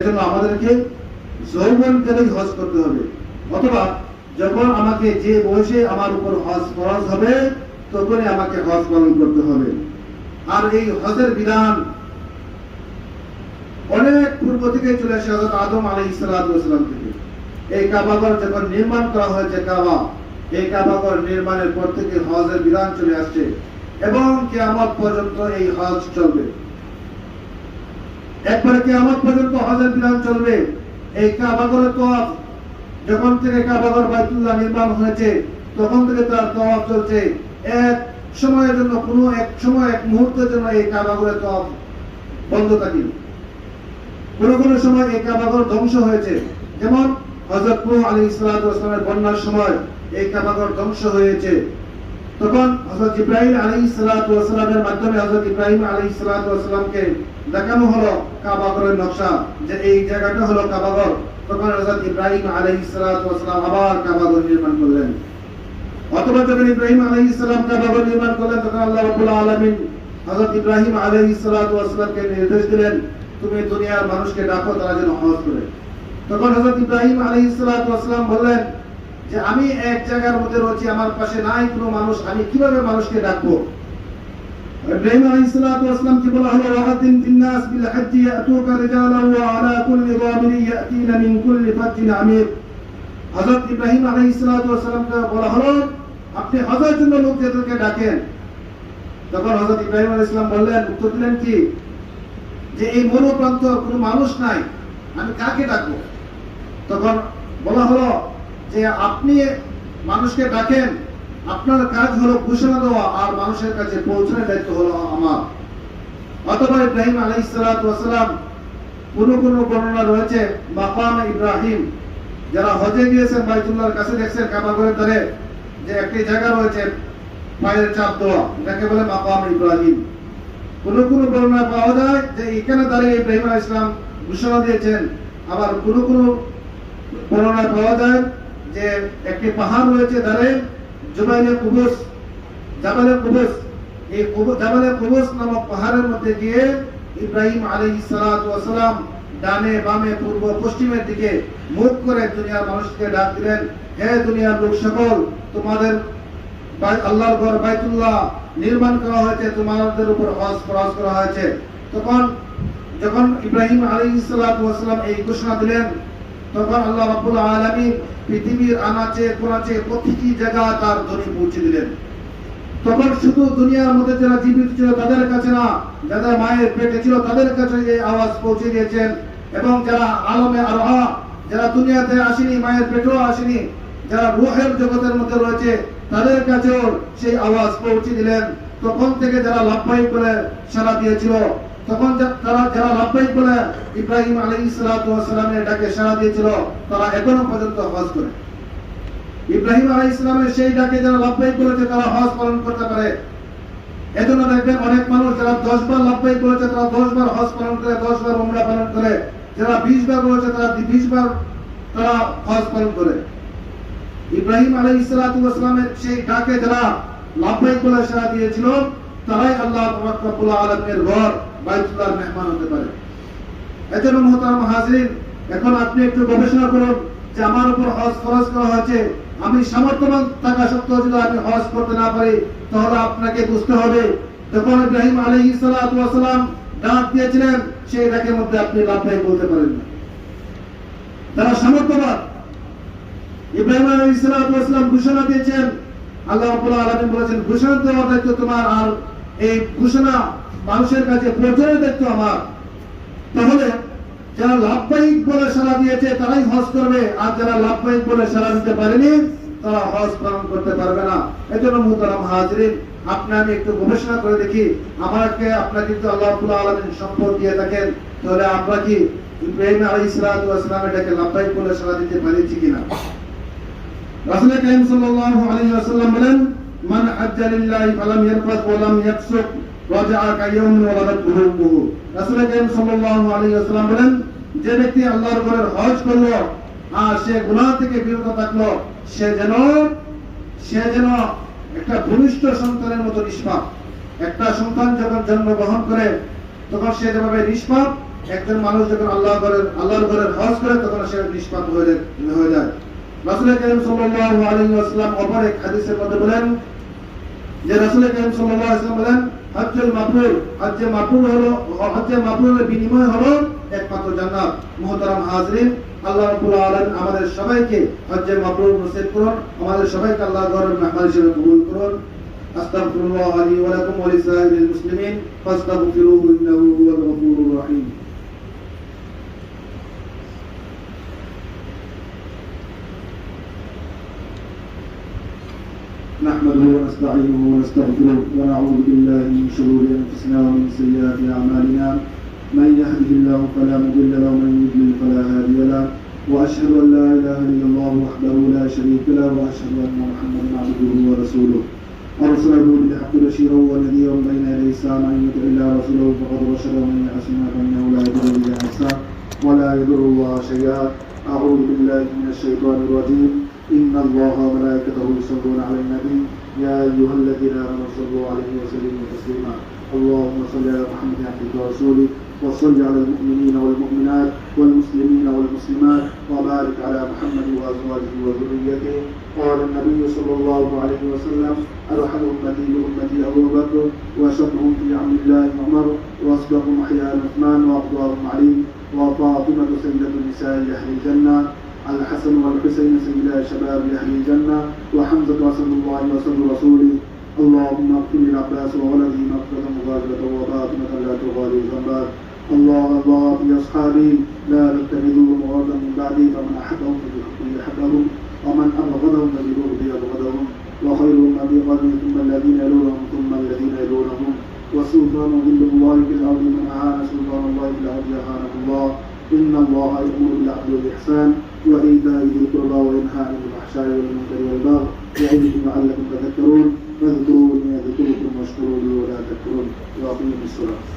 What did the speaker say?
জন্য আমাদেরকে যৌবনকালেই হজ করতে হবে, অথবা যখন আমাকে যে বয়সে আমার উপর হজ ফরজ হবে তখনই আমাকে হজ পালন করতে হবে। আর এই হজের বিধান অনেক পূর্ব থেকে চলে আসে, হযরত আদম আলাইহিস সালাম থেকে। এই কাবাঘর যখন নির্মাণ করা হয়েছে, এই কাবাঘর নির্মাণের পর থেকে হজের বিধান চলে আসছে এবং কিয়ামত পর্যন্ত এই হজ চলবে। একবারে কিয়ামত পর্যন্ত হজের বিধান চলবে। এই কাবাঘরের তওয়াফ যখন থেকে কাবাঘর বাইতুল্লাহ নির্মাণ হয়েছে তখন থেকে তার তওয়াফ চলছে। এক সময়ের জন্য এক মুহূর্তের জন্য এই কাবাঘরের তওয়াফ বন্ধ থাকে। কোন সময় এই কাবাঘর ধ্বংস হয়েছে, যেমন হযরত নূহ আলাইহিস সালামের বন্যার সময় এই কাবাঘর ধ্বংস হয়েছে। তখন হযরত ইব্রাহিম আলাইহিস সালামের মাধ্যমে হযরত ইব্রাহিম আলাইহিস সালামকে দেখানো হলো কাবাঘরের নকশা, যে এই জায়গাটা হলো কাবাঘর। তখন হযরত ইব্রাহিম আলাইহিস সালাম আবার কাবাঘর নির্মাণ করলেন। অথবা যখন ইব্রাহিম আলাইহিস সালাম কাবাঘর নির্মাণ করলেন তখন আল্লাহ রাব্বুল আলামিন হযরত ইব্রাহিম আলাইহিস সালামকে নির্দেশ দিলেন, তুমি দুনিয়ার মানুষকে ডাকো তারা যেন হজ করে। তখন হযরত ইব্রাহিম আলাইহিস সালাম বললেন যে আমি এক জায়গার মধ্যে রয়েছি, আমার পাশে নাই কোনো মানুষ, আমি কিভাবে মানুষকে ডাকবো? ইব্রাহিম আলাইহিস সালাম কি বলা হলো, ওয়াহাদিন ফিন্নাস বিল হজ্জি ইয়াতুকা রিজালান ওয়া আলা কুল্লি যামিরি ইয়াতিনা মিন কুল্লি ফাজ্জিন আমির। হযরত ইব্রাহিম আলাইহিস সালামকে বলা হলো আপনি হজের জন্য লোকদেরকে ডাকেন। তখন হযরত ইব্রাহিম আলাইহিস সালাম বললেন, উত্তর দিলেন কি, যে এই মরুপ্রান্ত কোনো মানুষ নাই, আমি কাকে ডাকবো? তখন বলা হলো যে আপনি মানুষকে ডাকেন, আপনার কাজ হলো ঘোষণা দেওয়া আর মানুষের কাছে পৌঁছানোর দায়িত্ব হলো আমার। অথবা ইব্রাহিম আলাইহিস সালাম কোন বর্ণনা রয়েছে মাকাম ইব্রাহিম, যারা হজে গিয়েছেন বাইতুল্লাহর কাছে দেখছেন কাবাঘরের ধারে যে একটি জায়গা রয়েছে পায়ের চাপ দেওয়া, এটাকে বলে মাকাম ইব্রাহিম। কোন বর্ণনা পাওয়া যায় যে এখানে দাঁড়িয়ে ইব্রাহিম আলাইহিস সালাম ঘোষণা দিয়েছেন। আবার কোন বর্ণনা পাওয়া যায় যে একটি পাহাড় রয়েছে ধারে, জাবালে কুবুস। এই জাবালে কুবুস নামক পাহাড়ের মধ্যে গিয়ে ইব্রাহিম আলাইহিস সালাম ডানে বামে পূর্ব পশ্চিমের দিকে মুখ করে দুনিয়ার মানুষকে ডাক দিলেন, হে দুনিয়ার লোক সকল, তোমাদের আল্লাহর ঘর বাইতুল্লাহ নির্মাণ করা হয়েছে, তোমাদের উপর হজ ফরজ করা হয়েছে। তখন যখন ইব্রাহিম আলাইহিস সালাম এই ঘোষণা দিলেন তখন আল্লাহ রাব্বুল আলামিন পৃথিবীর আনাচে কোনাচে প্রতিটি জায়গা তার ধ্বনি পৌঁছে দিলেন। তখন শুধু দুনিয়ার মধ্যে যারা জীবিত ছিল তাদের কাছে না, যারা মায়ের পেটে ছিল তাদের কাছে এই আওয়াজ পৌঁছে দিয়েছেন, এবং যারা আলমে আরহা, যারা দুনিয়াতে আসেনি, মায়ের পেটেও আসেনি, যারা রূহের জগতের মধ্যে রয়েছে তাদের কাছেও সেই আওয়াজ পৌঁছে দিলেন। তখন থেকে যারা লাব্বাইক বলে সাড়া দিয়েছিল, তখন যারা লাব্বাইক বলে ইব্রাহিম আলাইহিস সালামের ডাকে সাড়া দিয়েছিল, তারা এখনো পর্যন্ত হজ করে। ইব্রাহিম আলাইহিস সালামের সেই ডাকে যারা লাব্বাইক বলেছে তারা হজ পালন করতে পারে। এজন্য দেখবেন অনেক মানুষ যারা 10 বার লাব্বাইক বলেছে তারা 10 বার হজ পালন করে, 10 বার উমরা পালন করে। যারা 20 বার বলেছে তারা 20 বার তারা হজ পালন করে। ইব্রাহিম আলাইহিস সালামের সেই ডাকে যারা লাব্বাইক বলে সাড়া দিয়েছিল তারাই আল্লাহ রাব্বুল আলামিনের ঘর বাইতুল্লাহর মেহমান হতে পারে। এজন্য মুহতারাম হাজিরিন, এখন আপনি একটু গবেষণা করুন যে আমার উপর হজ ফরজ করা হয়েছে, আমি সামর্থ্যবান থাকা সত্ত্বেও যদি আমি হজ করতে না পারি তাহলে আপনাকে বুঝতে হবে যখন ইব্রাহিম আলাইহিস সালাম ডাক দিয়েছিলেন সেই ডাকের মধ্যে আপনি লাব্বাইক বলতে পারেন না। যারা সামর্থ্যবান, ইব্রাহিম আলাইহিস সালাম ঘোষণা দিয়েছেন, আল্লাহ রাব্বুল আলামিন বলেছেন ঘোষণা দেওয়ার দায়িত্ব তোমার, আর এই ঘোষণা মানুষের কাছে পৌঁছানোর দায়িত্ব আমার। তাহলে যারা লাব্বাইক বলে সাড়া দিয়েছে তারাই হজ করবে, আর যারা লাব্বাইক বলে সাড়া দিতে পারেনি তারা হজ পালন করতে পারবে না। এজন্য মুহতারাম হাজিরিন, আমি একটু গবেষণা করে দেখি, আপনাকে যদি আল্লাহ রাব্বুল আলামিন সম্পদ দিয়ে থাকেন তাহলে আমরা কি ইব্রাহিম আলাইহিস সালামের ডাকে লাব্বাইক বলে সাড়া দিতে পারিছি কিনা? রাসূল কারীম সাল্লাল্লাহু আলাইহি ওয়াসাল্লাম বলেন, মান হাজ্জা লিল্লাহি ফালাম ইয়ারফাত ওয়া লাম ইয়াফসুক রাজা'a কায়াউমিন ওয়ালাদাতহু উম্মুহু। রাসূল কারীম সাল্লাল্লাহু আলাইহি ওয়াসাল্লাম বলেন, যে ব্যক্তি আল্লাহর ঘরের হজ করলো আর সে গুনাহ থেকে বিরত থাকলো, সে যেন একটা ভূমিষ্ঠ সন্তানের মতো নিষ্পাপ। একটা সন্তান যখন জন্মগ্রহণ করে তখন সে যেভাবে নিষ্পাপ, একজন মানুষ যখন আল্লাহর ঘরের হজ করে তখন সে নিষ্পাপ হয়ে যায়। রাসূল কারীম সাল্লাল্লাহু আলাইহি ওয়াসাল্লাম অপর এক হাদিসের মধ্যে বলেন যে রাসূল কারীম সাল্লাল্লাহু আলাইহি ওয়াসাল্লাম বলেন হজ্জুল মাবরুর, হজ্জে মাবরুরের বিনিময় হলো একমাত্র জান্নাত। মুহতারাম হাজরিন, আল্লাহ রাব্বুল আলামিন আমাদের সবাইকে হজ্জে মাবরুর নসিব করুন, আমাদের সবাইকে আল্লাহর ঘরের মেহমান হিসেবে কবুল করুন। আস্তাগফিরুল্লাহ লি ওয়া লাকুম ওয়া লিসাইরিল মুসলিমিন ফাস্তাগফিরুহু ইন্নাহু হুয়াল গফুরুর রহিম। نحمده ونستعينه ونستغفره ونعوذ بالله من شرور انفسنا ومن سيئات اعمالنا، من يهده الله فلا مضل له ومن يضلل فلا هادي له، واشهد ان لا اله الا الله وحده لا شريك له، واشهد ان محمدا عبده ورسوله ارسله بالحق بشيرا ونذيرا بين يدي الساعه، من يطع الله ورسوله فقد رشد ومن يعص فانه لا يضر الا نفسه ولا يضر الله شيئا. اعوذ بالله من الشيطان الرجيم. إن الله وملائكته يصلون على النبي يا أيها الذين آمنوا صلوا عليه وسلموا تسليما. اللهم صل على محمد عبدك ورسولك، وصل على المؤمنين والمؤمنات والمسلمين والمسلمات، وبارك على محمد وأزواجه وذريته. قال النبي صلى الله عليه وسلم أرحم أمتي بأمتي أبو بكر، وأشدهم في عمد الله عمر، وأصدقهم أحياء عثمان، وأفضلهم علي، وفاطمة سيدة نساء أهل الجنة، الحسن والحسين سيدا شباب أهل الجنة، وحمزة أسد الله وأسد رسوله. اللهم اغفر للعباس وولده مغفرة مغادرة وباطنة لا تغادر ذنبا. الله في أصحابي لا تتخذوهم غرضا من بعدي، فمن أحبهم فبحبه أحبهم، ومن أبغضهم فببغضي أبغضهم، وخيرهم أبي قرني ثم الذين يلونهم ثم الذين يلونهم. وسلطان ظل الله في الأرض، من أعان سلطان الله في الأرض أعانه الله. إن الله يأمر بالعدل والإحسان وإيتاء ذي القربى وينهى عن الفحشاء والمنكر والبغي يعظكم لعلكم تذكرون. فاذكروني أذكركم واشكروا لي ولا تكفرون. وأقيموا الصلاة.